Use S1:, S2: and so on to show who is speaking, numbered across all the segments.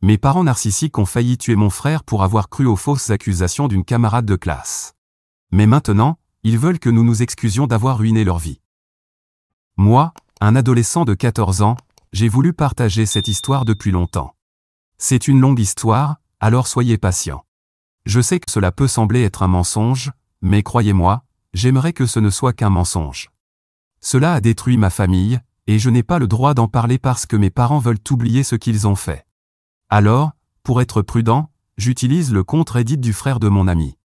S1: Mes parents narcissiques ont failli tuer mon frère pour avoir cru aux fausses accusations d'une camarade de classe. Mais maintenant, ils veulent que nous nous excusions d'avoir ruiné leur vie. Moi, un adolescent de 14 ans, j'ai voulu partager cette histoire depuis longtemps. C'est une longue histoire, alors soyez patients. Je sais que cela peut sembler être un mensonge, mais croyez-moi, j'aimerais que ce ne soit qu'un mensonge. Cela a détruit ma famille, et je n'ai pas le droit d'en parler parce que mes parents veulent oublier ce qu'ils ont fait. Alors, pour être prudent, j'utilise le compte Reddit du frère de mon ami.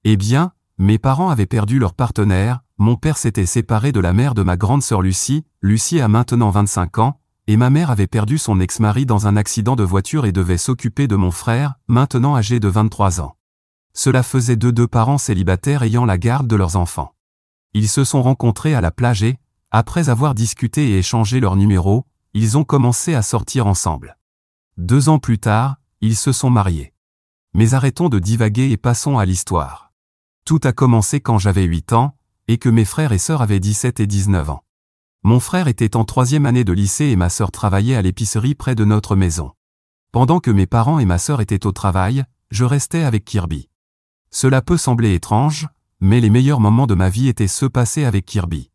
S1: Eh bien, mes parents avaient perdu leur partenaire, mon père s'était séparé de la mère de ma grande sœur Lucie, Lucie a maintenant 25 ans, et ma mère avait perdu son ex-mari dans un accident de voiture et devait s'occuper de mon frère, maintenant âgé de 23 ans. Cela faisait deux parents célibataires ayant la garde de leurs enfants. Ils se sont rencontrés à la plage et, après avoir discuté et échangé leurs numéros, ils ont commencé à sortir ensemble. 2 ans plus tard, ils se sont mariés. Mais arrêtons de divaguer et passons à l'histoire. Tout a commencé quand j'avais 8 ans, et que mes frères et sœurs avaient 17 et 19 ans. Mon frère était en 3e année de lycée et ma sœur travaillait à l'épicerie près de notre maison. Pendant que mes parents et ma sœur étaient au travail, je restais avec Kirby. Cela peut sembler étrange, mais les meilleurs moments de ma vie étaient ceux passés avec Kirby.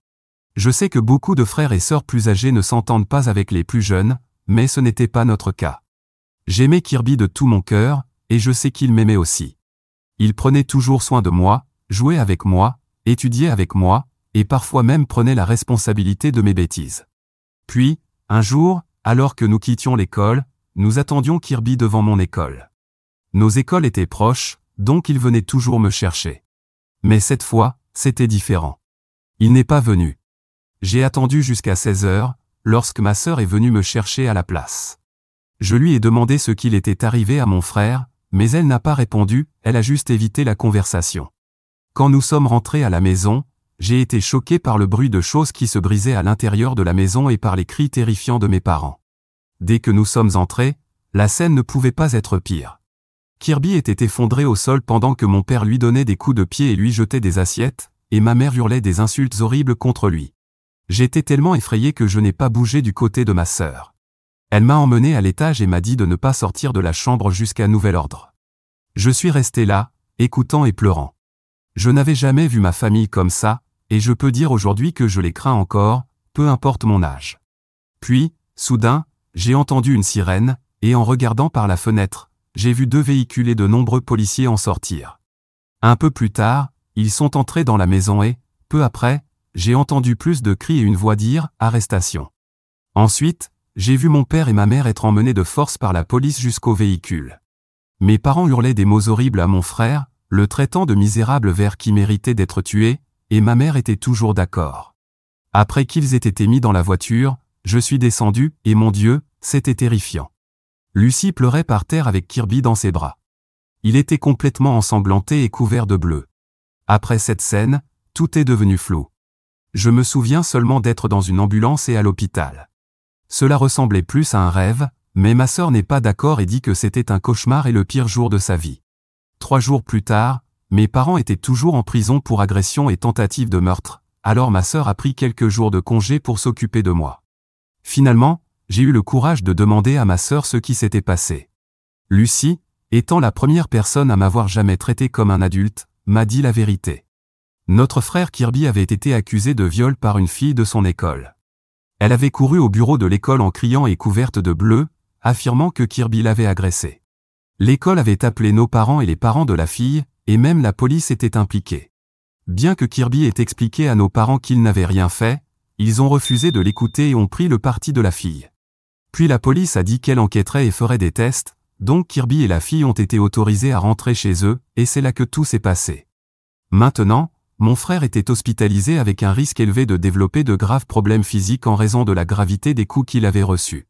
S1: Je sais que beaucoup de frères et sœurs plus âgés ne s'entendent pas avec les plus jeunes, mais ce n'était pas notre cas. J'aimais Kirby de tout mon cœur, et je sais qu'il m'aimait aussi. Il prenait toujours soin de moi, jouait avec moi, étudiait avec moi, et parfois même prenait la responsabilité de mes bêtises. Puis, un jour, alors que nous quittions l'école, nous attendions Kirby devant mon école. Nos écoles étaient proches, donc il venait toujours me chercher. Mais cette fois, c'était différent. Il n'est pas venu. J'ai attendu jusqu'à 16 heures, lorsque ma sœur est venue me chercher à la place. Je lui ai demandé ce qu'il était arrivé à mon frère, mais elle n'a pas répondu, elle a juste évité la conversation. Quand nous sommes rentrés à la maison, j'ai été choqué par le bruit de choses qui se brisaient à l'intérieur de la maison et par les cris terrifiants de mes parents. Dès que nous sommes entrés, la scène ne pouvait pas être pire. Kirby était effondré au sol pendant que mon père lui donnait des coups de pied et lui jetait des assiettes, et ma mère hurlait des insultes horribles contre lui. J'étais tellement effrayé que je n'ai pas bougé du côté de ma sœur. Elle m'a emmené à l'étage et m'a dit de ne pas sortir de la chambre jusqu'à nouvel ordre. Je suis resté là, écoutant et pleurant. Je n'avais jamais vu ma famille comme ça, et je peux dire aujourd'hui que je les crains encore, peu importe mon âge. Puis, soudain, j'ai entendu une sirène, et en regardant par la fenêtre, j'ai vu 2 véhicules et de nombreux policiers en sortir. Un peu plus tard, ils sont entrés dans la maison et, peu après, j'ai entendu plus de cris et une voix dire « Arrestation ». Ensuite, j'ai vu mon père et ma mère être emmenés de force par la police jusqu'au véhicule. Mes parents hurlaient des mots horribles à mon frère, le traitant de misérable ver qui méritait d'être tué, et ma mère était toujours d'accord. Après qu'ils aient été mis dans la voiture, je suis descendu, et mon Dieu, c'était terrifiant. Lucie pleurait par terre avec Kirby dans ses bras. Il était complètement ensanglanté et couvert de bleu. Après cette scène, tout est devenu flou. Je me souviens seulement d'être dans une ambulance et à l'hôpital. Cela ressemblait plus à un rêve, mais ma sœur n'est pas d'accord et dit que c'était un cauchemar et le pire jour de sa vie. 3 jours plus tard, mes parents étaient toujours en prison pour agression et tentative de meurtre, alors ma sœur a pris quelques jours de congé pour s'occuper de moi. Finalement, j'ai eu le courage de demander à ma sœur ce qui s'était passé. Lucie, étant la première personne à m'avoir jamais traité comme un adulte, m'a dit la vérité. Notre frère Kirby avait été accusé de viol par une fille de son école. Elle avait couru au bureau de l'école en criant et couverte de bleu, affirmant que Kirby l'avait agressée. L'école avait appelé nos parents et les parents de la fille, et même la police était impliquée. Bien que Kirby ait expliqué à nos parents qu'il n'avait rien fait, ils ont refusé de l'écouter et ont pris le parti de la fille. Puis la police a dit qu'elle enquêterait et ferait des tests, donc Kirby et la fille ont été autorisés à rentrer chez eux, et c'est là que tout s'est passé. Maintenant, mon frère était hospitalisé avec un risque élevé de développer de graves problèmes physiques en raison de la gravité des coups qu'il avait reçus.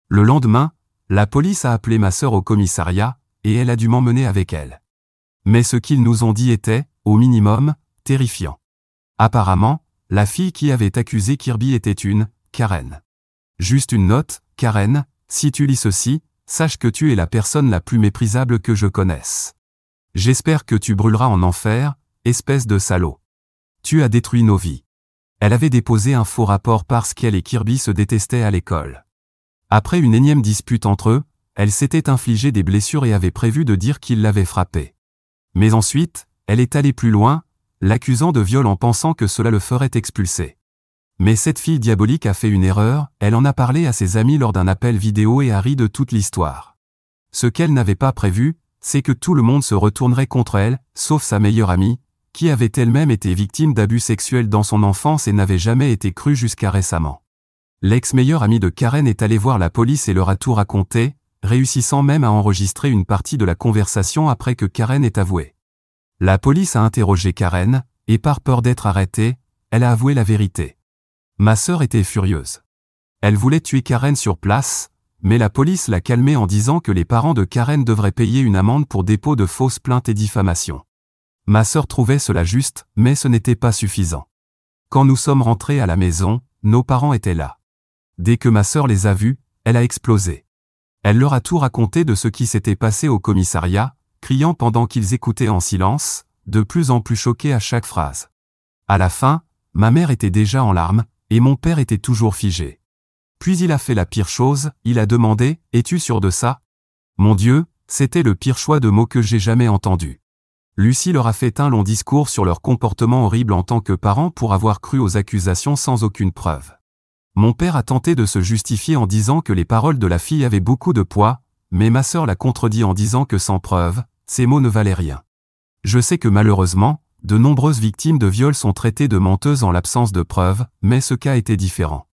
S1: Le lendemain, la police a appelé ma sœur au commissariat, et elle a dû m'emmener avec elle. Mais ce qu'ils nous ont dit était, au minimum, terrifiant. Apparemment, la fille qui avait accusé Kirby était une Karen. Juste une note, Karen, si tu lis ceci, sache que tu es la personne la plus méprisable que je connaisse. J'espère que tu brûleras en enfer, espèce de salaud. Tu as détruit nos vies. Elle avait déposé un faux rapport parce qu'elle et Kirby se détestaient à l'école. Après une énième dispute entre eux, elle s'était infligé des blessures et avait prévu de dire qu'il l'avait frappée. Mais ensuite, elle est allée plus loin, l'accusant de viol en pensant que cela le ferait expulser. Mais cette fille diabolique a fait une erreur, elle en a parlé à ses amis lors d'un appel vidéo et a ri de toute l'histoire. Ce qu'elle n'avait pas prévu, c'est que tout le monde se retournerait contre elle, sauf sa meilleure amie, qui avait elle-même été victime d'abus sexuels dans son enfance et n'avait jamais été crue jusqu'à récemment. L'ex-meilleure amie de Karen est allée voir la police et leur a tout raconté, réussissant même à enregistrer une partie de la conversation après que Karen ait avoué. La police a interrogé Karen, et par peur d'être arrêtée, elle a avoué la vérité. Ma sœur était furieuse. Elle voulait tuer Karen sur place, mais la police l'a calmée en disant que les parents de Karen devraient payer une amende pour dépôt de fausses plaintes et diffamation. Ma sœur trouvait cela juste, mais ce n'était pas suffisant. Quand nous sommes rentrés à la maison, nos parents étaient là. Dès que ma sœur les a vus, elle a explosé. Elle leur a tout raconté de ce qui s'était passé au commissariat, criant pendant qu'ils écoutaient en silence, de plus en plus choqués à chaque phrase. À la fin, ma mère était déjà en larmes, et mon père était toujours figé. Puis il a fait la pire chose, il a demandé « Es-tu sûr de ça ?» Mon Dieu, c'était le pire choix de mots que j'ai jamais entendu. Lucie leur a fait un long discours sur leur comportement horrible en tant que parents pour avoir cru aux accusations sans aucune preuve. Mon père a tenté de se justifier en disant que les paroles de la fille avaient beaucoup de poids, mais ma sœur l'a contredit en disant que sans preuve, ces mots ne valaient rien. Je sais que malheureusement, de nombreuses victimes de viol sont traitées de menteuses en l'absence de preuves, mais ce cas était différent.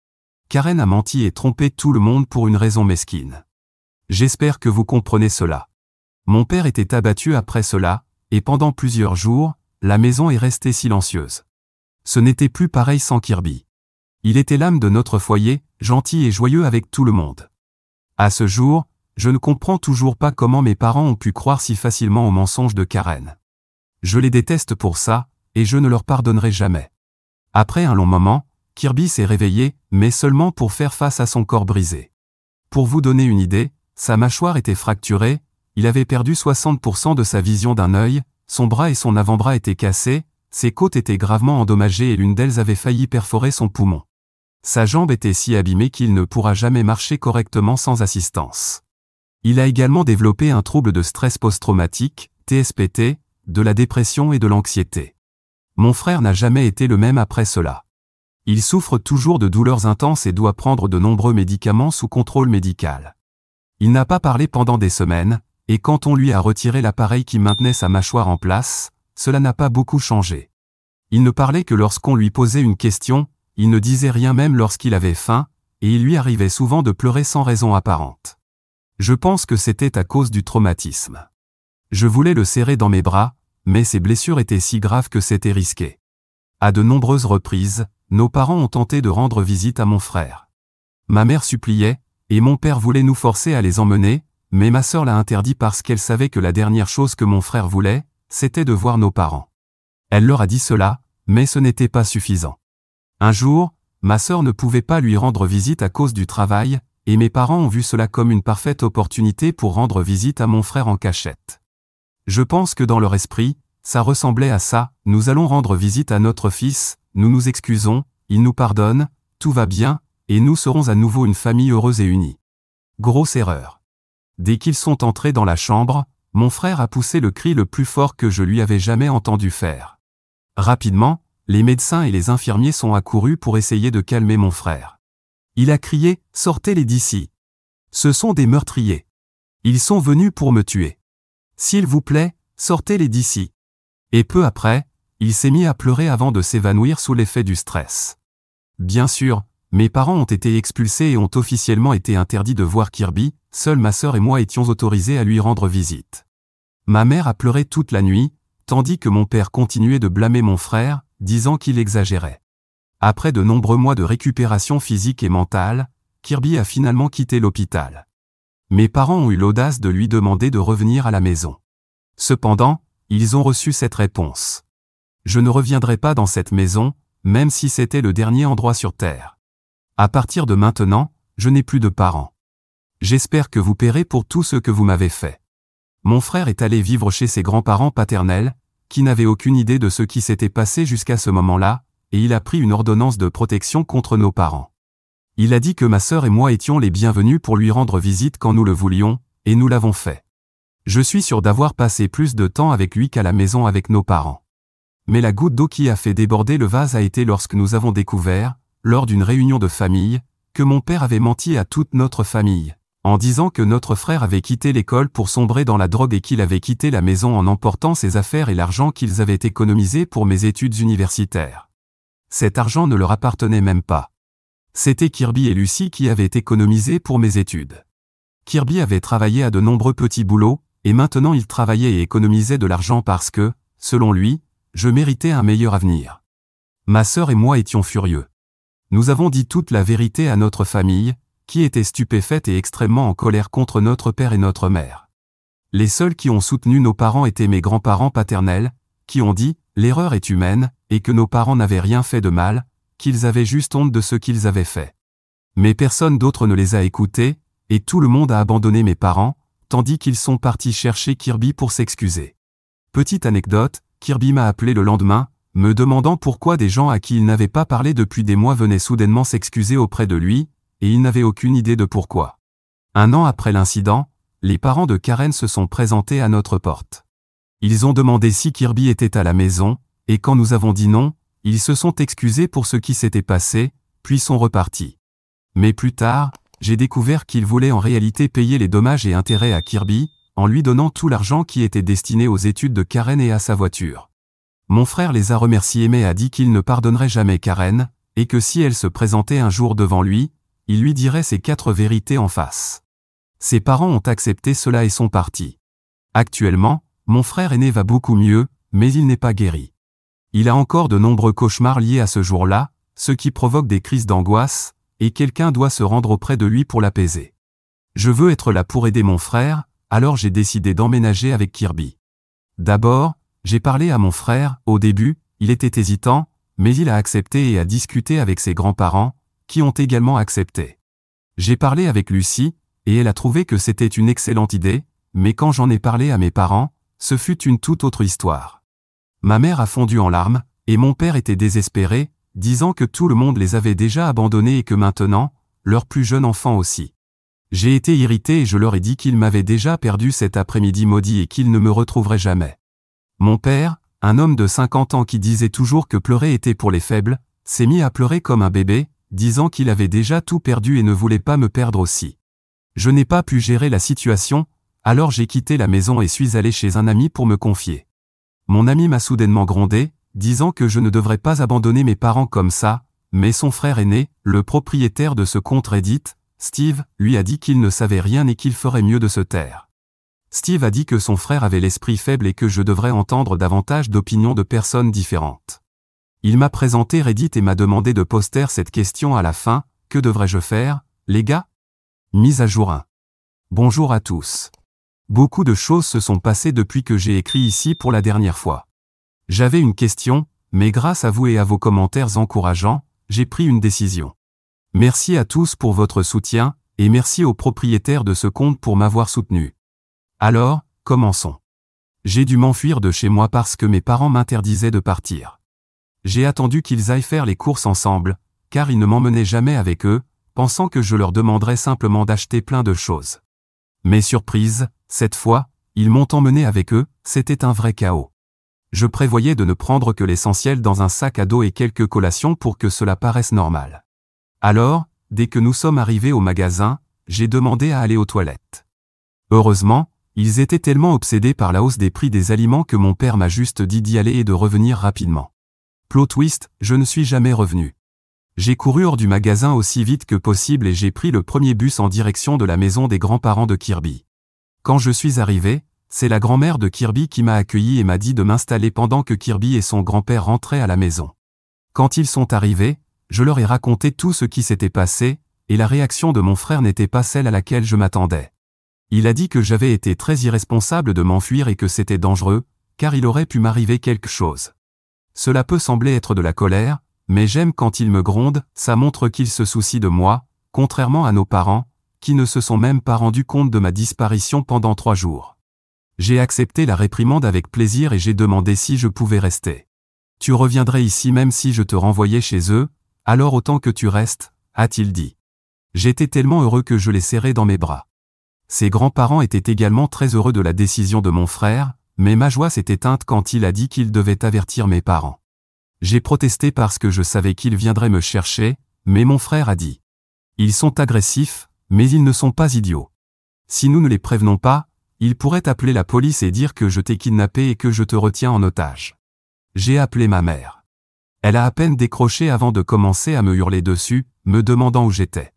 S1: Karen a menti et trompé tout le monde pour une raison mesquine. J'espère que vous comprenez cela. Mon père était abattu après cela, et pendant plusieurs jours, la maison est restée silencieuse. Ce n'était plus pareil sans Kirby. Il était l'âme de notre foyer, gentil et joyeux avec tout le monde. À ce jour, je ne comprends toujours pas comment mes parents ont pu croire si facilement aux mensonges de Karen. Je les déteste pour ça, et je ne leur pardonnerai jamais. Après un long moment, Kirby s'est réveillé, mais seulement pour faire face à son corps brisé. Pour vous donner une idée, sa mâchoire était fracturée, il avait perdu 60% de sa vision d'un œil, son bras et son avant-bras étaient cassés, ses côtes étaient gravement endommagées et l'une d'elles avait failli perforer son poumon. Sa jambe était si abîmée qu'il ne pourra jamais marcher correctement sans assistance. Il a également développé un trouble de stress post-traumatique, TSPT, de la dépression et de l'anxiété. Mon frère n'a jamais été le même après cela. Il souffre toujours de douleurs intenses et doit prendre de nombreux médicaments sous contrôle médical. Il n'a pas parlé pendant des semaines, et quand on lui a retiré l'appareil qui maintenait sa mâchoire en place, cela n'a pas beaucoup changé. Il ne parlait que lorsqu'on lui posait une question, il ne disait rien même lorsqu'il avait faim, et il lui arrivait souvent de pleurer sans raison apparente. Je pense que c'était à cause du traumatisme. Je voulais le serrer dans mes bras, mais ses blessures étaient si graves que c'était risqué. À de nombreuses reprises, nos parents ont tenté de rendre visite à mon frère. Ma mère suppliait, et mon père voulait nous forcer à les emmener, mais ma sœur l'a interdit parce qu'elle savait que la dernière chose que mon frère voulait, c'était de voir nos parents. Elle leur a dit cela, mais ce n'était pas suffisant. Un jour, ma sœur ne pouvait pas lui rendre visite à cause du travail, et mes parents ont vu cela comme une parfaite opportunité pour rendre visite à mon frère en cachette. Je pense que dans leur esprit, ça ressemblait à ça, nous allons rendre visite à notre fils, nous nous excusons, il nous pardonne, tout va bien, et nous serons à nouveau une famille heureuse et unie. Grosse erreur. Dès qu'ils sont entrés dans la chambre, mon frère a poussé le cri le plus fort que je lui avais jamais entendu faire. Rapidement, les médecins et les infirmiers sont accourus pour essayer de calmer mon frère. Il a crié « Sortez-les d'ici. Ce sont des meurtriers. Ils sont venus pour me tuer. S'il vous plaît, sortez-les d'ici. » Et peu après, il s'est mis à pleurer avant de s'évanouir sous l'effet du stress. Bien sûr, mes parents ont été expulsés et ont officiellement été interdits de voir Kirby, seule ma sœur et moi étions autorisés à lui rendre visite. Ma mère a pleuré toute la nuit, tandis que mon père continuait de blâmer mon frère, disant qu'il exagérait. Après de nombreux mois de récupération physique et mentale, Kirby a finalement quitté l'hôpital. Mes parents ont eu l'audace de lui demander de revenir à la maison. Cependant, ils ont reçu cette réponse. Je ne reviendrai pas dans cette maison, même si c'était le dernier endroit sur Terre. À partir de maintenant, je n'ai plus de parents. J'espère que vous paierez pour tout ce que vous m'avez fait. Mon frère est allé vivre chez ses grands-parents paternels, qui n'avaient aucune idée de ce qui s'était passé jusqu'à ce moment-là, et il a pris une ordonnance de protection contre nos parents. Il a dit que ma sœur et moi étions les bienvenus pour lui rendre visite quand nous le voulions, et nous l'avons fait. Je suis sûr d'avoir passé plus de temps avec lui qu'à la maison avec nos parents. Mais la goutte d'eau qui a fait déborder le vase a été lorsque nous avons découvert, lors d'une réunion de famille, que mon père avait menti à toute notre famille, en disant que notre frère avait quitté l'école pour sombrer dans la drogue et qu'il avait quitté la maison en emportant ses affaires et l'argent qu'ils avaient économisé pour mes études universitaires. Cet argent ne leur appartenait même pas. C'était Kirby et Lucie qui avaient économisé pour mes études. Kirby avait travaillé à de nombreux petits boulots, et maintenant il travaillait et économisait de l'argent parce que, selon lui, je méritais un meilleur avenir. Ma sœur et moi étions furieux. Nous avons dit toute la vérité à notre famille, qui était stupéfaite et extrêmement en colère contre notre père et notre mère. Les seuls qui ont soutenu nos parents étaient mes grands-parents paternels, qui ont dit « l'erreur est humaine » et que nos parents n'avaient rien fait de mal, qu'ils avaient juste honte de ce qu'ils avaient fait. Mais personne d'autre ne les a écoutés, et tout le monde a abandonné mes parents, tandis qu'ils sont partis chercher Kirby pour s'excuser. Petite anecdote, Kirby m'a appelé le lendemain, me demandant pourquoi des gens à qui il n'avait pas parlé depuis des mois venaient soudainement s'excuser auprès de lui, et il n'avait aucune idée de pourquoi. 1 an après l'incident, les parents de Karen se sont présentés à notre porte. Ils ont demandé si Kirby était à la maison, et quand nous avons dit non, ils se sont excusés pour ce qui s'était passé, puis sont repartis. Mais plus tard, j'ai découvert qu'ils voulaient en réalité payer les dommages et intérêts à Kirby, en lui donnant tout l'argent qui était destiné aux études de Karen et à sa voiture. Mon frère les a remerciés mais a dit qu'il ne pardonnerait jamais Karen, et que si elle se présentait un jour devant lui, il lui dirait ces 4 vérités en face. Ses parents ont accepté cela et sont partis. Actuellement, mon frère aîné va beaucoup mieux, mais il n'est pas guéri. Il a encore de nombreux cauchemars liés à ce jour-là, ce qui provoque des crises d'angoisse, et quelqu'un doit se rendre auprès de lui pour l'apaiser. Je veux être là pour aider mon frère, alors j'ai décidé d'emménager avec Kirby. D'abord, j'ai parlé à mon frère, au début, il était hésitant, mais il a accepté et a discuté avec ses grands-parents, qui ont également accepté. J'ai parlé avec Lucie, et elle a trouvé que c'était une excellente idée, mais quand j'en ai parlé à mes parents, ce fut une toute autre histoire. Ma mère a fondu en larmes, et mon père était désespéré, disant que tout le monde les avait déjà abandonnés et que maintenant, leur plus jeune enfant aussi. J'ai été irrité et je leur ai dit qu'ils m'avaient déjà perdu cet après-midi maudit et qu'ils ne me retrouveraient jamais. Mon père, un homme de 50 ans qui disait toujours que pleurer était pour les faibles, s'est mis à pleurer comme un bébé, disant qu'il avait déjà tout perdu et ne voulait pas me perdre aussi. Je n'ai pas pu gérer la situation, alors j'ai quitté la maison et suis allé chez un ami pour me confier. Mon ami m'a soudainement grondé, disant que je ne devrais pas abandonner mes parents comme ça, mais son frère aîné, le propriétaire de ce compte Reddit, Steve, lui a dit qu'il ne savait rien et qu'il ferait mieux de se taire. Steve a dit que son frère avait l'esprit faible et que je devrais entendre davantage d'opinions de personnes différentes. Il m'a présenté Reddit et m'a demandé de poster cette question à la fin, que devrais-je faire, les gars? Mise à jour 1. Bonjour à tous. Beaucoup de choses se sont passées depuis que j'ai écrit ici pour la dernière fois. J'avais une question, mais grâce à vous et à vos commentaires encourageants, j'ai pris une décision. Merci à tous pour votre soutien, et merci aux propriétaires de ce compte pour m'avoir soutenu. Alors, commençons. J'ai dû m'enfuir de chez moi parce que mes parents m'interdisaient de partir. J'ai attendu qu'ils aillent faire les courses ensemble, car ils ne m'emmenaient jamais avec eux, pensant que je leur demanderais simplement d'acheter plein de choses. Mais surprise, cette fois, ils m'ont emmené avec eux, c'était un vrai chaos. Je prévoyais de ne prendre que l'essentiel dans un sac à dos et quelques collations pour que cela paraisse normal. Alors, dès que nous sommes arrivés au magasin, j'ai demandé à aller aux toilettes. Heureusement, ils étaient tellement obsédés par la hausse des prix des aliments que mon père m'a juste dit d'y aller et de revenir rapidement. Plot twist, je ne suis jamais revenu. J'ai couru hors du magasin aussi vite que possible et j'ai pris le premier bus en direction de la maison des grands-parents de Kirby. Quand je suis arrivé, c'est la grand-mère de Kirby qui m'a accueilli et m'a dit de m'installer pendant que Kirby et son grand-père rentraient à la maison. Quand ils sont arrivés, je leur ai raconté tout ce qui s'était passé, et la réaction de mon frère n'était pas celle à laquelle je m'attendais. Il a dit que j'avais été très irresponsable de m'enfuir et que c'était dangereux, car il aurait pu m'arriver quelque chose. Cela peut sembler être de la colère, mais j'aime quand il me gronde, ça montre qu'il se soucie de moi, contrairement à nos parents, qui ne se sont même pas rendus compte de ma disparition pendant 3 jours. J'ai accepté la réprimande avec plaisir et j'ai demandé si je pouvais rester. Tu reviendrais ici même si je te renvoyais chez eux, alors autant que tu restes, a-t-il dit. J'étais tellement heureux que je l'ai serré dans mes bras. Ses grands-parents étaient également très heureux de la décision de mon frère, mais ma joie s'est éteinte quand il a dit qu'il devait avertir mes parents. J'ai protesté parce que je savais qu'ils viendraient me chercher, mais mon frère a dit. Ils sont agressifs, mais ils ne sont pas idiots. Si nous ne les prévenons pas, ils pourraient appeler la police et dire que je t'ai kidnappé et que je te retiens en otage. J'ai appelé ma mère. Elle a à peine décroché avant de commencer à me hurler dessus, me demandant où j'étais.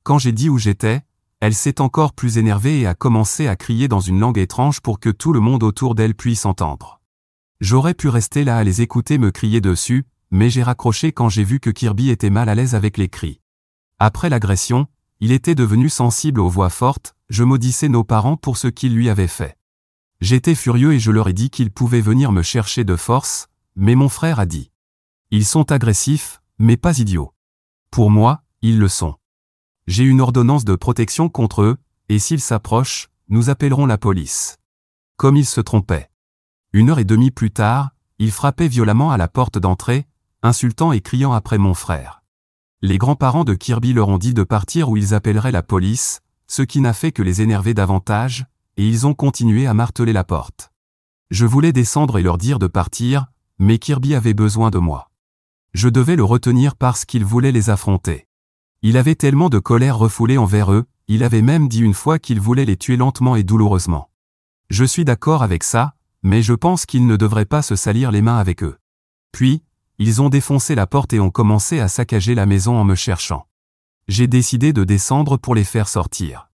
S1: Quand j'ai dit où j'étais, elle s'est encore plus énervée et a commencé à crier dans une langue étrange pour que tout le monde autour d'elle puisse entendre. J'aurais pu rester là à les écouter me crier dessus, mais j'ai raccroché quand j'ai vu que Kirby était mal à l'aise avec les cris. Après l'agression, il était devenu sensible aux voix fortes, je maudissais nos parents pour ce qu'ils lui avaient fait. J'étais furieux et je leur ai dit qu'ils pouvaient venir me chercher de force, mais mon frère a dit. Ils sont agressifs, mais pas idiots. Pour moi, ils le sont. J'ai une ordonnance de protection contre eux, et s'ils s'approchent, nous appellerons la police. Comme il se trompait. 1h30 plus tard, il frappait violemment à la porte d'entrée, insultant et criant après mon frère. Les grands-parents de Kirby leur ont dit de partir ou ils appelleraient la police, ce qui n'a fait que les énerver davantage, et ils ont continué à marteler la porte. Je voulais descendre et leur dire de partir, mais Kirby avait besoin de moi. Je devais le retenir parce qu'il voulait les affronter. Il avait tellement de colère refoulée envers eux, il avait même dit une fois qu'il voulait les tuer lentement et douloureusement. Je suis d'accord avec ça, mais je pense qu'il ne devrait pas se salir les mains avec eux. Puis, ils ont défoncé la porte et ont commencé à saccager la maison en me cherchant. J'ai décidé de descendre pour les faire sortir.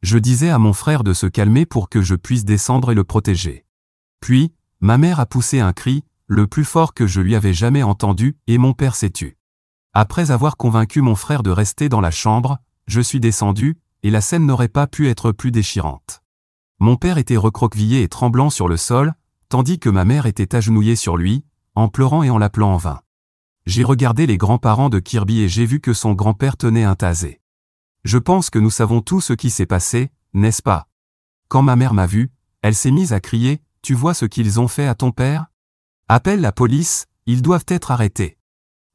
S1: Je disais à mon frère de se calmer pour que je puisse descendre et le protéger. Puis, ma mère a poussé un cri, le plus fort que je lui avais jamais entendu, et mon père s'est tu. Après avoir convaincu mon frère de rester dans la chambre, je suis descendu, et la scène n'aurait pas pu être plus déchirante. Mon père était recroquevillé et tremblant sur le sol, tandis que ma mère était agenouillée sur lui, en pleurant et en l'appelant en vain. J'ai regardé les grands-parents de Kirby et j'ai vu que son grand-père tenait un tasé. Je pense que nous savons tout ce qui s'est passé, n'est-ce pas? Quand ma mère m'a vu, elle s'est mise à crier, « Tu vois ce qu'ils ont fait à ton père? Appelle la police, ils doivent être arrêtés. »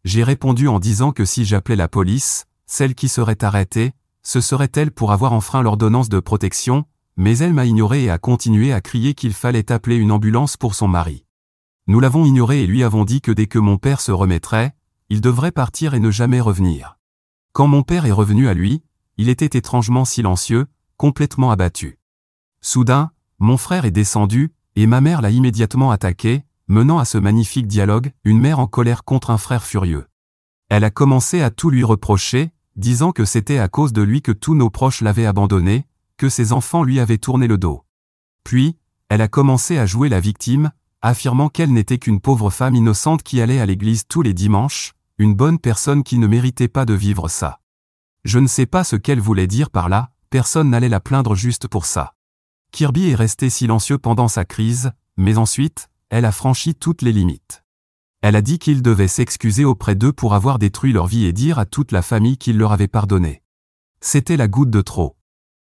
S1: J'ai répondu en disant que si j'appelais la police, celle qui serait arrêtée, ce serait elle pour avoir enfreint l'ordonnance de protection, mais elle m'a ignoré et a continué à crier qu'il fallait appeler une ambulance pour son mari. Nous l'avons ignoré et lui avons dit que dès que mon père se remettrait, il devrait partir et ne jamais revenir. Quand mon père est revenu à lui, il était étrangement silencieux, complètement abattu. Soudain, mon frère est descendu, et ma mère l'a immédiatement attaqué, menant à ce magnifique dialogue, une mère en colère contre un frère furieux. Elle a commencé à tout lui reprocher, disant que c'était à cause de lui que tous nos proches l'avaient abandonné, que ses enfants lui avaient tourné le dos. Puis, elle a commencé à jouer la victime, affirmant qu'elle n'était qu'une pauvre femme innocente qui allait à l'église tous les dimanches, une bonne personne qui ne méritait pas de vivre ça. Je ne sais pas ce qu'elle voulait dire par là, personne n'allait la plaindre juste pour ça. Kirby est resté silencieux pendant sa crise, mais ensuite, elle a franchi toutes les limites. Elle a dit qu'il devait s'excuser auprès d'eux pour avoir détruit leur vie et dire à toute la famille qu'il leur avait pardonné. C'était la goutte de trop.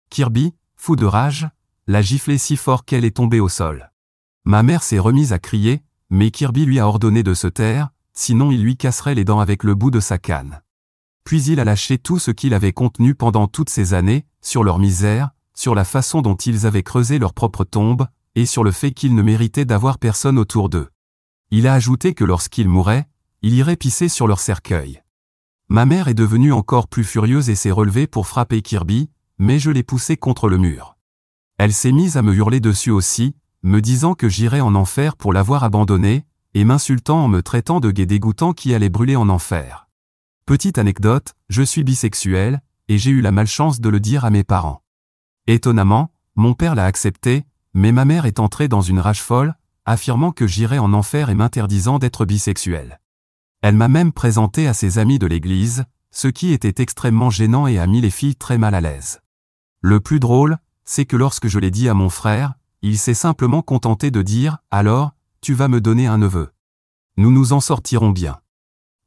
S1: Kirby, fou de rage, l'a giflé si fort qu'elle est tombée au sol. Ma mère s'est remise à crier, mais Kirby lui a ordonné de se taire, sinon il lui casserait les dents avec le bout de sa canne. Puis il a lâché tout ce qu'il avait contenu pendant toutes ces années, sur leur misère, sur la façon dont ils avaient creusé leur propre tombe, et sur le fait qu'ils ne méritaient d'avoir personne autour d'eux. Il a ajouté que lorsqu'ils mouraient, il irait pisser sur leur cercueil. Ma mère est devenue encore plus furieuse et s'est relevée pour frapper Kirby, mais je l'ai poussé contre le mur. Elle s'est mise à me hurler dessus aussi, me disant que j'irais en enfer pour l'avoir abandonnée, et m'insultant en me traitant de gay dégoûtant qui allait brûler en enfer. Petite anecdote, je suis bisexuel, et j'ai eu la malchance de le dire à mes parents. Étonnamment, mon père l'a accepté, mais ma mère est entrée dans une rage folle, affirmant que j'irais en enfer et m'interdisant d'être bisexuel. Elle m'a même présenté à ses amis de l'église, ce qui était extrêmement gênant et a mis les filles très mal à l'aise. Le plus drôle, c'est que lorsque je l'ai dit à mon frère, il s'est simplement contenté de dire « Alors, tu vas me donner un neveu. Nous nous en sortirons bien. »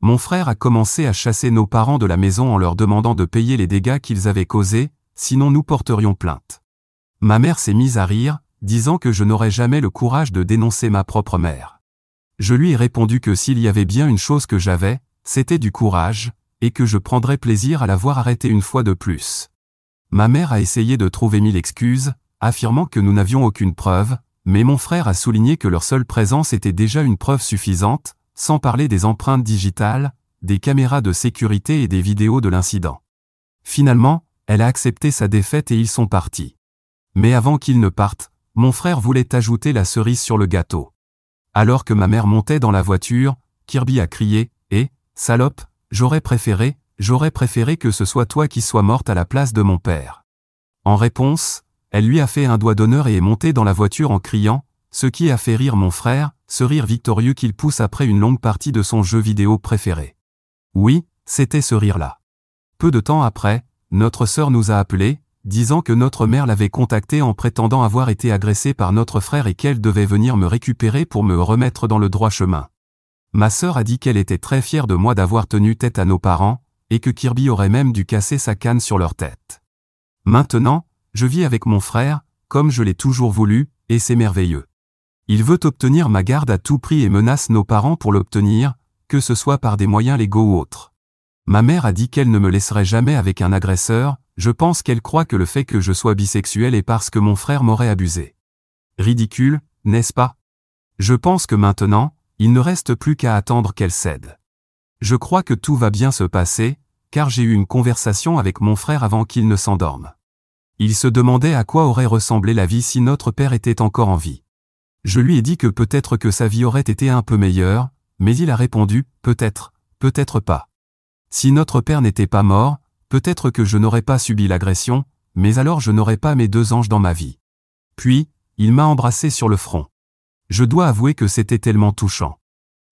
S1: Mon frère a commencé à chasser nos parents de la maison en leur demandant de payer les dégâts qu'ils avaient causés, sinon nous porterions plainte. Ma mère s'est mise à rire, disant que je n'aurais jamais le courage de dénoncer ma propre mère. Je lui ai répondu que s'il y avait bien une chose que j'avais, c'était du courage, et que je prendrais plaisir à la voir arrêter une fois de plus. Ma mère a essayé de trouver 1000 excuses, affirmant que nous n'avions aucune preuve, mais mon frère a souligné que leur seule présence était déjà une preuve suffisante, sans parler des empreintes digitales, des caméras de sécurité et des vidéos de l'incident. Finalement, elle a accepté sa défaite et ils sont partis. Mais avant qu'ils ne partent, mon frère voulait ajouter la cerise sur le gâteau. Alors que ma mère montait dans la voiture, Kirby a crié « Eh, salope, j'aurais préféré que ce soit toi qui sois morte à la place de mon père. » En réponse, elle lui a fait un doigt d'honneur et est montée dans la voiture en criant, ce qui a fait rire mon frère, ce rire victorieux qu'il pousse après une longue partie de son jeu vidéo préféré. Oui, c'était ce rire-là. Peu de temps après, notre sœur nous a appelés, disant que notre mère l'avait contactée en prétendant avoir été agressée par notre frère et qu'elle devait venir me récupérer pour me remettre dans le droit chemin. Ma sœur a dit qu'elle était très fière de moi d'avoir tenu tête à nos parents, et que Kirby aurait même dû casser sa canne sur leur tête. Maintenant, je vis avec mon frère, comme je l'ai toujours voulu, et c'est merveilleux. Il veut obtenir ma garde à tout prix et menace nos parents pour l'obtenir, que ce soit par des moyens légaux ou autres. Ma mère a dit qu'elle ne me laisserait jamais avec un agresseur, je pense qu'elle croit que le fait que je sois bisexuel est parce que mon frère m'aurait abusé. Ridicule, n'est-ce pas? Je pense que maintenant, il ne reste plus qu'à attendre qu'elle cède. Je crois que tout va bien se passer, car j'ai eu une conversation avec mon frère avant qu'il ne s'endorme. Il se demandait à quoi aurait ressemblé la vie si notre père était encore en vie. Je lui ai dit que peut-être que sa vie aurait été un peu meilleure, mais il a répondu, peut-être, peut-être pas. Si notre père n'était pas mort, peut-être que je n'aurais pas subi l'agression, mais alors je n'aurais pas mes 2 anges dans ma vie. Puis, il m'a embrassé sur le front. Je dois avouer que c'était tellement touchant.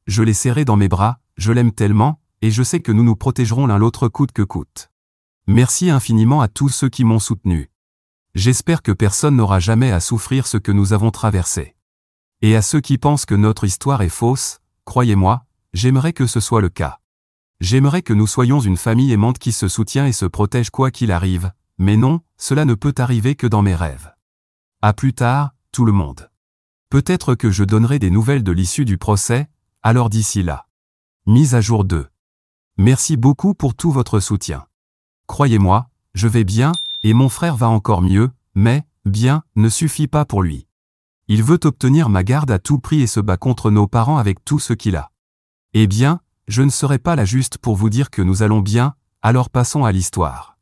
S1: Je l'ai serré dans mes bras, je l'aime tellement, et je sais que nous nous protégerons l'un l'autre coûte que coûte. Merci infiniment à tous ceux qui m'ont soutenu. J'espère que personne n'aura jamais à souffrir ce que nous avons traversé. Et à ceux qui pensent que notre histoire est fausse, croyez-moi, j'aimerais que ce soit le cas. J'aimerais que nous soyons une famille aimante qui se soutient et se protège quoi qu'il arrive, mais non, cela ne peut arriver que dans mes rêves. À plus tard, tout le monde. Peut-être que je donnerai des nouvelles de l'issue du procès, alors d'ici là. Mise à jour 2. Merci beaucoup pour tout votre soutien. Croyez-moi, je vais bien, et mon frère va encore mieux, mais, bien, ne suffit pas pour lui. Il veut obtenir ma garde à tout prix et se bat contre nos parents avec tout ce qu'il a. Eh bien, je ne serai pas là juste pour vous dire que nous allons bien, alors passons à l'histoire.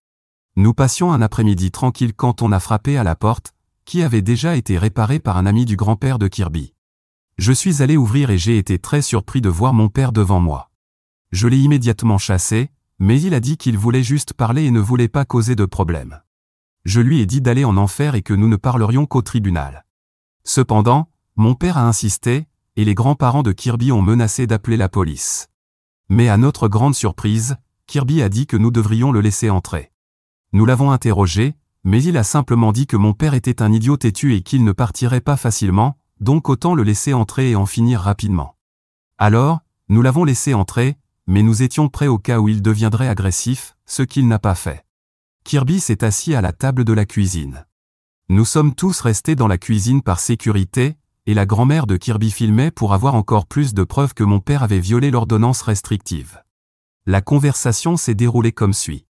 S1: Nous passions un après-midi tranquille quand on a frappé à la porte, qui avait déjà été réparée par un ami du grand-père de Kirby. Je suis allé ouvrir et j'ai été très surpris de voir mon père devant moi. Je l'ai immédiatement chassé, mais il a dit qu'il voulait juste parler et ne voulait pas causer de problème. Je lui ai dit d'aller en enfer et que nous ne parlerions qu'au tribunal. Cependant, mon père a insisté, et les grands-parents de Kirby ont menacé d'appeler la police. Mais à notre grande surprise, Kirby a dit que nous devrions le laisser entrer. Nous l'avons interrogé, mais il a simplement dit que mon père était un idiot têtu et qu'il ne partirait pas facilement, donc autant le laisser entrer et en finir rapidement. Alors, nous l'avons laissé entrer, mais nous étions prêts au cas où il deviendrait agressif, ce qu'il n'a pas fait. Kirby s'est assis à la table de la cuisine. Nous sommes tous restés dans la cuisine par sécurité, et la grand-mère de Kirby filmait pour avoir encore plus de preuves que mon père avait violé l'ordonnance restrictive. La conversation s'est déroulée comme suit.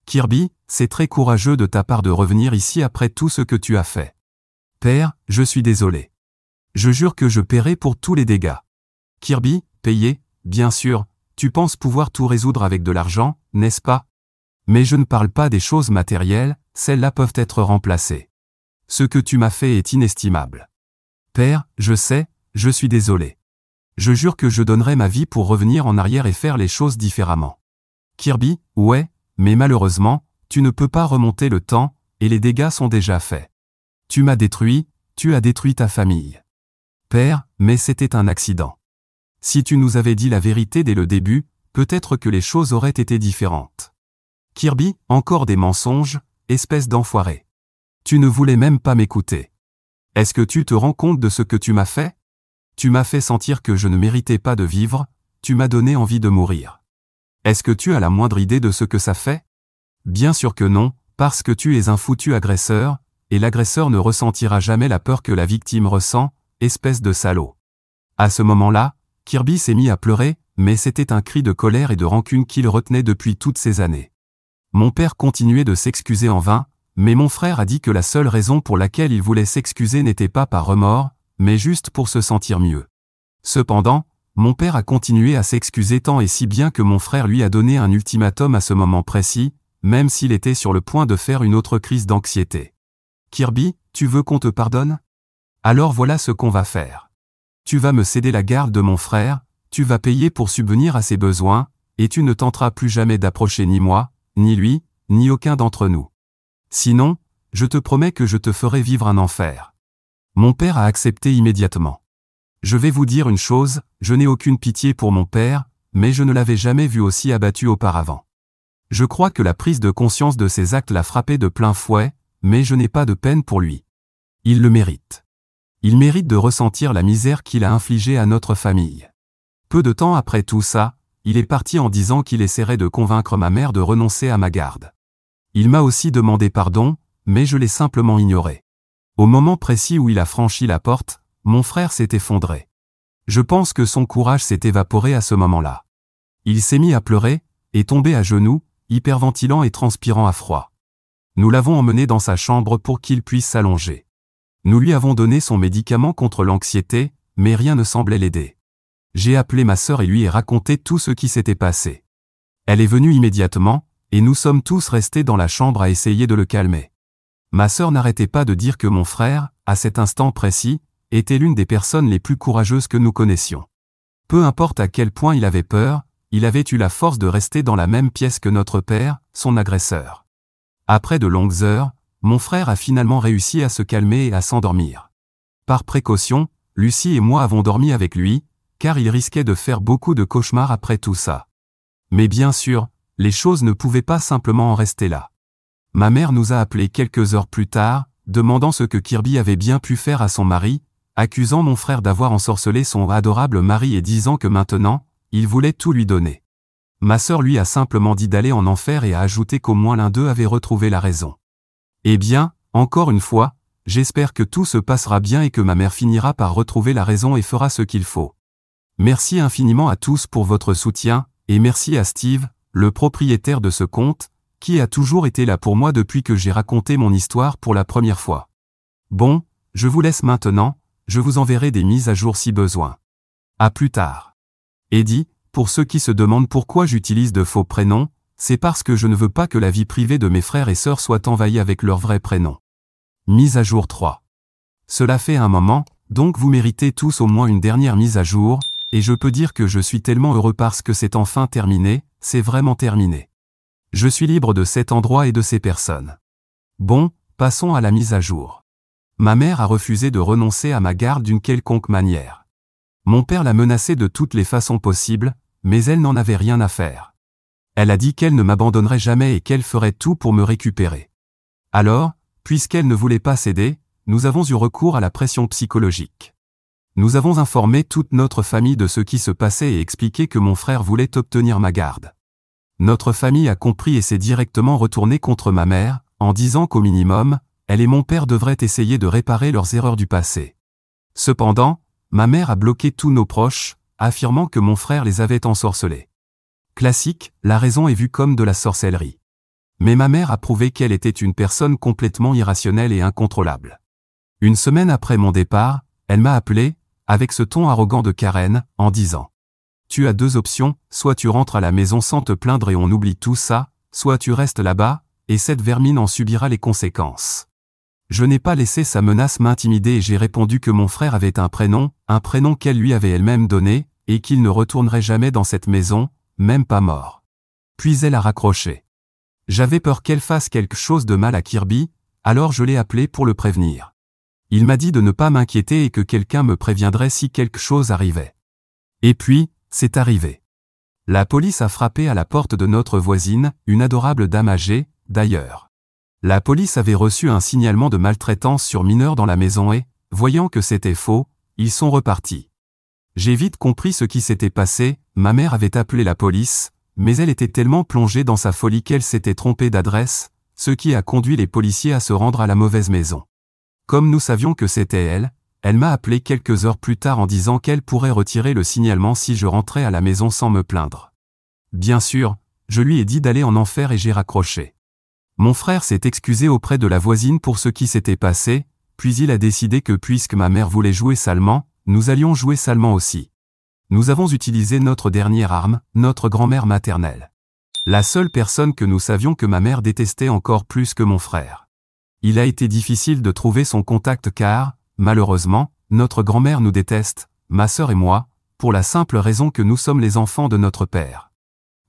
S1: Kirby, c'est très courageux de ta part de revenir ici après tout ce que tu as fait. Père, je suis désolé. Je jure que je paierai pour tous les dégâts. Kirby, payer, bien sûr, tu penses pouvoir tout résoudre avec de l'argent, n'est-ce pas? Mais je ne parle pas des choses matérielles, celles-là peuvent être remplacées. Ce que tu m'as fait est inestimable. Père, je sais, je suis désolé. Je jure que je donnerai ma vie pour revenir en arrière et faire les choses différemment. Kirby, ouais, mais malheureusement, tu ne peux pas remonter le temps, et les dégâts sont déjà faits. Tu m'as détruit, tu as détruit ta famille. Père, mais c'était un accident. Si tu nous avais dit la vérité dès le début, peut-être que les choses auraient été différentes. Kirby, encore des mensonges, espèce d'enfoiré. Tu ne voulais même pas m'écouter. Est-ce que tu te rends compte de ce que tu m'as fait? Tu m'as fait sentir que je ne méritais pas de vivre, tu m'as donné envie de mourir. Est-ce que tu as la moindre idée de ce que ça fait? Bien sûr que non, parce que tu es un foutu agresseur, et l'agresseur ne ressentira jamais la peur que la victime ressent, espèce de salaud. À ce moment-là, Kirby s'est mis à pleurer, mais c'était un cri de colère et de rancune qu'il retenait depuis toutes ces années. Mon père continuait de s'excuser en vain, mais mon frère a dit que la seule raison pour laquelle il voulait s'excuser n'était pas par remords, mais juste pour se sentir mieux. Cependant, mon père a continué à s'excuser tant et si bien que mon frère lui a donné un ultimatum à ce moment précis, même s'il était sur le point de faire une autre crise d'anxiété. Kirby, tu veux qu'on te pardonne? Alors voilà ce qu'on va faire. Tu vas me céder la garde de mon frère, tu vas payer pour subvenir à ses besoins, et tu ne tenteras plus jamais d'approcher ni moi, ni lui, ni aucun d'entre nous. Sinon, je te promets que je te ferai vivre un enfer. Mon père a accepté immédiatement. Je vais vous dire une chose, je n'ai aucune pitié pour mon père, mais je ne l'avais jamais vu aussi abattu auparavant. Je crois que la prise de conscience de ses actes l'a frappé de plein fouet, mais je n'ai pas de peine pour lui. Il le mérite. Il mérite de ressentir la misère qu'il a infligée à notre famille. Peu de temps après tout ça, il est parti en disant qu'il essaierait de convaincre ma mère de renoncer à ma garde. Il m'a aussi demandé pardon, mais je l'ai simplement ignoré. Au moment précis où il a franchi la porte, mon frère s'est effondré. Je pense que son courage s'est évaporé à ce moment-là. Il s'est mis à pleurer, et tombé à genoux, hyperventilant et transpirant à froid. Nous l'avons emmené dans sa chambre pour qu'il puisse s'allonger. Nous lui avons donné son médicament contre l'anxiété, mais rien ne semblait l'aider. J'ai appelé ma sœur et lui ai raconté tout ce qui s'était passé. Elle est venue immédiatement, et nous sommes tous restés dans la chambre à essayer de le calmer. Ma sœur n'arrêtait pas de dire que mon frère, à cet instant précis, était l'une des personnes les plus courageuses que nous connaissions. Peu importe à quel point il avait peur, il avait eu la force de rester dans la même pièce que notre père, son agresseur. Après de longues heures, mon frère a finalement réussi à se calmer et à s'endormir. Par précaution, Lucie et moi avons dormi avec lui, car il risquait de faire beaucoup de cauchemars après tout ça. Mais bien sûr, les choses ne pouvaient pas simplement en rester là. Ma mère nous a appelés quelques heures plus tard, demandant ce que Kirby avait bien pu faire à son mari, accusant mon frère d'avoir ensorcelé son adorable mari et disant que maintenant, il voulait tout lui donner. Ma sœur lui a simplement dit d'aller en enfer et a ajouté qu'au moins l'un d'eux avait retrouvé la raison. Eh bien, encore une fois, j'espère que tout se passera bien et que ma mère finira par retrouver la raison et fera ce qu'il faut. Merci infiniment à tous pour votre soutien, et merci à Steve, le propriétaire de ce compte, qui a toujours été là pour moi depuis que j'ai raconté mon histoire pour la première fois. Bon, je vous laisse maintenant, je vous enverrai des mises à jour si besoin. À plus tard. Eddie, pour ceux qui se demandent pourquoi j'utilise de faux prénoms, c'est parce que je ne veux pas que la vie privée de mes frères et sœurs soit envahie avec leur vrai prénom. Mise à jour 3. Cela fait un moment, donc vous méritez tous au moins une dernière mise à jour, et je peux dire que je suis tellement heureux parce que c'est enfin terminé, c'est vraiment terminé. Je suis libre de cet endroit et de ces personnes. Bon, passons à la mise à jour. Ma mère a refusé de renoncer à ma garde d'une quelconque manière. Mon père l'a menacée de toutes les façons possibles, mais elle n'en avait rien à faire. Elle a dit qu'elle ne m'abandonnerait jamais et qu'elle ferait tout pour me récupérer. Alors, puisqu'elle ne voulait pas céder, nous avons eu recours à la pression psychologique. Nous avons informé toute notre famille de ce qui se passait et expliqué que mon frère voulait obtenir ma garde. Notre famille a compris et s'est directement retournée contre ma mère, en disant qu'au minimum, elle et mon père devraient essayer de réparer leurs erreurs du passé. Cependant, ma mère a bloqué tous nos proches, affirmant que mon frère les avait ensorcelés. Classique, la raison est vue comme de la sorcellerie. Mais ma mère a prouvé qu'elle était une personne complètement irrationnelle et incontrôlable. Une semaine après mon départ, elle m'a appelé, avec ce ton arrogant de Karen, en disant « Tu as deux options, soit tu rentres à la maison sans te plaindre et on oublie tout ça, soit tu restes là-bas, et cette vermine en subira les conséquences. » Je n'ai pas laissé sa menace m'intimider et j'ai répondu que mon frère avait un prénom qu'elle lui avait elle-même donné, et qu'il ne retournerait jamais dans cette maison, même pas mort. Puis elle a raccroché. J'avais peur qu'elle fasse quelque chose de mal à Kirby, alors je l'ai appelé pour le prévenir. Il m'a dit de ne pas m'inquiéter et que quelqu'un me préviendrait si quelque chose arrivait. Et puis, c'est arrivé. La police a frappé à la porte de notre voisine, une adorable dame âgée, d'ailleurs. La police avait reçu un signalement de maltraitance sur mineur dans la maison et, voyant que c'était faux, ils sont repartis. J'ai vite compris ce qui s'était passé, ma mère avait appelé la police, mais elle était tellement plongée dans sa folie qu'elle s'était trompée d'adresse, ce qui a conduit les policiers à se rendre à la mauvaise maison. Comme nous savions que c'était elle, elle m'a appelé quelques heures plus tard en disant qu'elle pourrait retirer le signalement si je rentrais à la maison sans me plaindre. Bien sûr, je lui ai dit d'aller en enfer et j'ai raccroché. Mon frère s'est excusé auprès de la voisine pour ce qui s'était passé, puis il a décidé que puisque ma mère voulait jouer salement, nous allions jouer salement aussi. Nous avons utilisé notre dernière arme, notre grand-mère maternelle. La seule personne que nous savions que ma mère détestait encore plus que mon frère. Il a été difficile de trouver son contact car, malheureusement, notre grand-mère nous déteste, ma sœur et moi, pour la simple raison que nous sommes les enfants de notre père.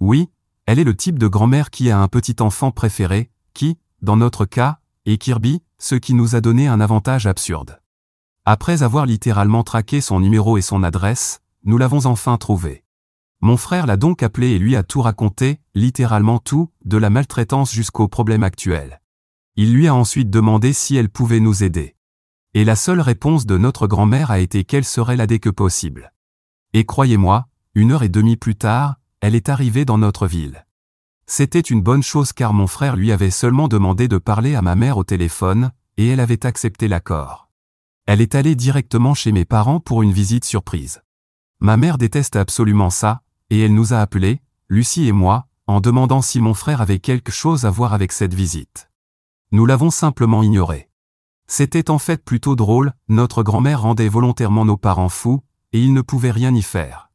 S1: Oui, elle est le type de grand-mère qui a un petit enfant préféré, qui, dans notre cas, est Kirby, ce qui nous a donné un avantage absurde. Après avoir littéralement traqué son numéro et son adresse, nous l'avons enfin trouvé. Mon frère l'a donc appelé et lui a tout raconté, littéralement tout, de la maltraitance jusqu'au problème actuel. Il lui a ensuite demandé si elle pouvait nous aider. Et la seule réponse de notre grand-mère a été qu'elle serait là dès que possible. Et croyez-moi, 1h30 plus tard, elle est arrivée dans notre ville. C'était une bonne chose car mon frère lui avait seulement demandé de parler à ma mère au téléphone, et elle avait accepté l'accord. Elle est allée directement chez mes parents pour une visite surprise. Ma mère déteste absolument ça, et elle nous a appelés, Lucie et moi, en demandant si mon frère avait quelque chose à voir avec cette visite. Nous l'avons simplement ignoré. C'était en fait plutôt drôle, notre grand-mère rendait volontairement nos parents fous, et ils ne pouvaient rien y faire.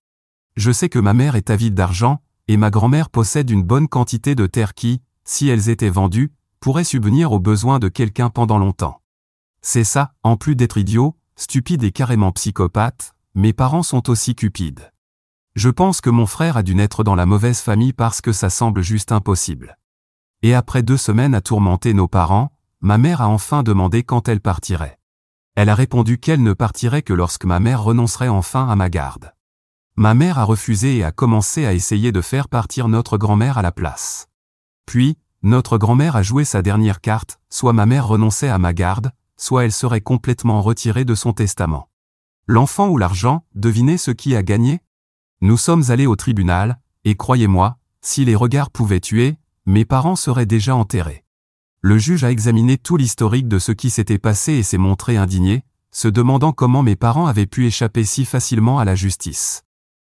S1: Je sais que ma mère est avide d'argent, et ma grand-mère possède une bonne quantité de terres qui, si elles étaient vendues, pourraient subvenir aux besoins de quelqu'un pendant longtemps. C'est ça, en plus d'être idiot, stupide et carrément psychopathe, mes parents sont aussi cupides. Je pense que mon frère a dû naître dans la mauvaise famille parce que ça semble juste impossible. Et après 2 semaines à tourmenter nos parents, ma mère a enfin demandé quand elle partirait. Elle a répondu qu'elle ne partirait que lorsque ma mère renoncerait enfin à ma garde. Ma mère a refusé et a commencé à essayer de faire partir notre grand-mère à la place. Puis, notre grand-mère a joué sa dernière carte, soit ma mère renonçait à ma garde, soit elle serait complètement retirée de son testament. L'enfant ou l'argent, devinez ce qui a gagné? Nous sommes allés au tribunal, et croyez-moi, si les regards pouvaient tuer, mes parents seraient déjà enterrés. Le juge a examiné tout l'historique de ce qui s'était passé et s'est montré indigné, se demandant comment mes parents avaient pu échapper si facilement à la justice.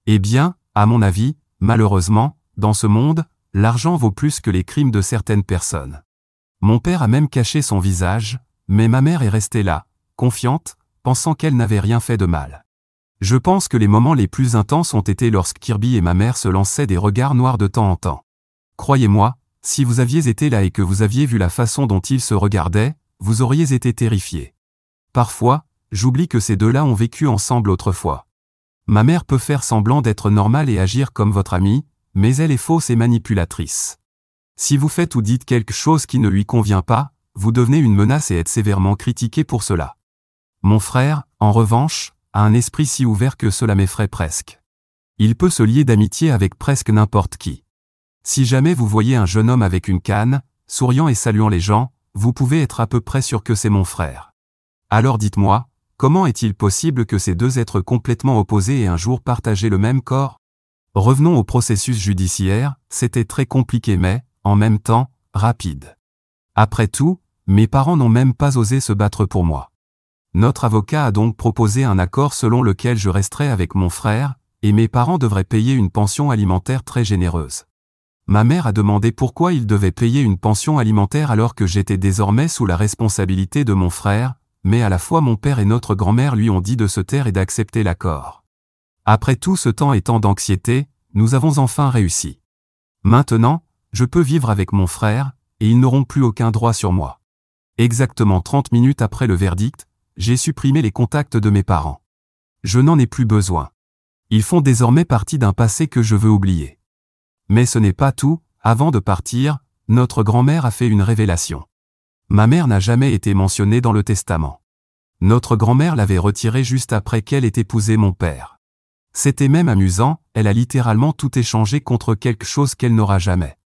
S1: Eh bien, à mon avis, malheureusement, dans ce monde, l'argent vaut plus que les crimes de certaines personnes. Mon père a même caché son visage, mais ma mère est restée là, confiante, pensant qu'elle n'avait rien fait de mal. Je pense que les moments les plus intenses ont été lorsque Kirby et ma mère se lançaient des regards noirs de temps en temps. Croyez-moi, si vous aviez été là et que vous aviez vu la façon dont ils se regardaient, vous auriez été terrifiés. Parfois, j'oublie que ces deux-là ont vécu ensemble autrefois. Ma mère peut faire semblant d'être normale et agir comme votre amie, mais elle est fausse et manipulatrice. Si vous faites ou dites quelque chose qui ne lui convient pas, vous devenez une menace et êtes sévèrement critiqué pour cela. Mon frère, en revanche, a un esprit si ouvert que cela m'effraie presque. Il peut se lier d'amitié avec presque n'importe qui. Si jamais vous voyez un jeune homme avec une canne, souriant et saluant les gens, vous pouvez être à peu près sûr que c'est mon frère. Alors dites-moi, comment est-il possible que ces deux êtres complètement opposés aient un jour partagé le même corps? Revenons au processus judiciaire, c'était très compliqué mais, en même temps, rapide. Après tout, mes parents n'ont même pas osé se battre pour moi. Notre avocat a donc proposé un accord selon lequel je resterai avec mon frère, et mes parents devraient payer une pension alimentaire très généreuse. Ma mère a demandé pourquoi ils devaient payer une pension alimentaire alors que j'étais désormais sous la responsabilité de mon frère, mais à la fois mon père et notre grand-mère lui ont dit de se taire et d'accepter l'accord. Après tout ce temps et tant d'anxiété, nous avons enfin réussi. Maintenant, je peux vivre avec mon frère, et ils n'auront plus aucun droit sur moi. Exactement 30 minutes après le verdict, j'ai supprimé les contacts de mes parents. Je n'en ai plus besoin. Ils font désormais partie d'un passé que je veux oublier. Mais ce n'est pas tout, avant de partir, notre grand-mère a fait une révélation. Ma mère n'a jamais été mentionnée dans le testament. Notre grand-mère l'avait retirée juste après qu'elle ait épousé mon père. C'était même amusant, elle a littéralement tout échangé contre quelque chose qu'elle n'aura jamais.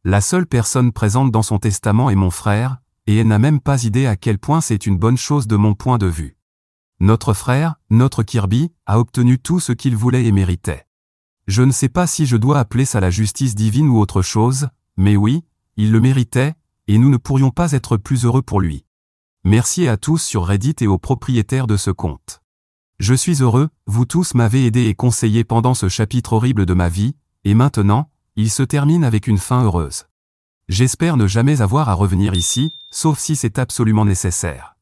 S1: La seule personne présente dans son testament est mon frère, et elle n'a même pas idée à quel point c'est une bonne chose de mon point de vue. Notre frère, notre Kirby, a obtenu tout ce qu'il voulait et méritait. Je ne sais pas si je dois appeler ça la justice divine ou autre chose, mais oui, il le méritait, et nous ne pourrions pas être plus heureux pour lui. Merci à tous sur Reddit et aux propriétaires de ce compte. Je suis heureux, vous tous m'avez aidé et conseillé pendant ce chapitre horrible de ma vie, et maintenant, il se termine avec une fin heureuse. J'espère ne jamais avoir à revenir ici, sauf si c'est absolument nécessaire.